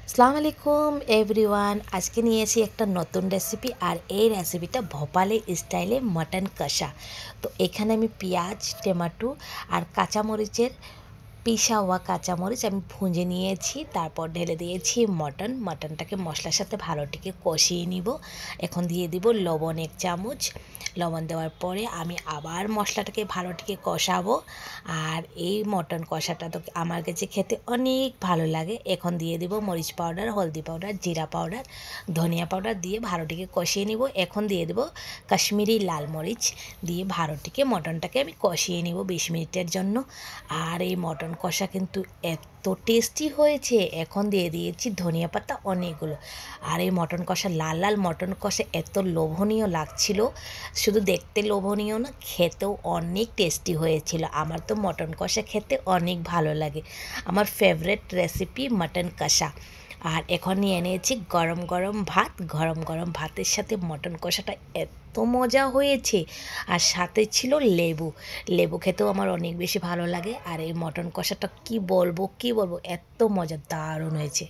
আসসালামু আলাইকুম এভরিওয়ান। আজকে নিয়েছি একটা নতুন রেসিপি, আর এই রেসিপিটা ভোপালি স্টাইলে মটন কষা। তো এখানে আমি পেঁয়াজ, টমেটো আর কাঁচামরিচের পিষা হওয়া কাঁচামরিচ আমি ভুঁজে নিয়েছি, তারপর ঢেলে দিয়েছি মটনটাকে মশলার সাথে ভালোটিকে কষিয়ে নিব। এখন দিয়ে দিব লবণ 1 চামচ। লবণ দেওয়ার পরে আমি আবার মশলাটাকে ভালোটিকে কষাবো। আর এই মটন কষাটা তো আমার কাছে খেতে অনেক ভালো লাগে। এখন দিয়ে দিব মরিচ পাউডার, হলদি পাউডার, জিরা পাউডার, ধনিয়া পাউডার দিয়ে ভালোটিকে কষিয়ে নিব। এখন দিয়ে দেব কাশ্মীরি লাল মরিচ দিয়ে ভালোটিকে মটনটাকে আমি কষিয়ে নিব 20 মিনিটের জন্য। আর এই মটন কষা কিন্তু এত টেস্টি হয়েছে। এখন দিয়ে দিয়েছি ধনিয়া পাতা অনেকগুলো। আর এই মটন কষা, লাল লাল মটন কষা এত লোভনীয় লাগছিল, শুধু দেখতে লোভনীয় না, খেতেও অনেক টেস্টি হয়েছিল। আমার তো মটন কষা খেতে অনেক ভালো লাগে, আমার ফেভারিট রেসিপি মটন কষা। আর এখন নিয়ে নিয়েছি গরম গরম ভাত। গরম গরম ভাতের সাথে মটন কষাটা এত মজা হয়েছে। আর সাথে ছিল লেবু। লেবু খেতেও আমার অনেক বেশি ভালো লাগে। আর এই মটন কষাটা কি বলবো এত মজা, দারুণ হয়েছে।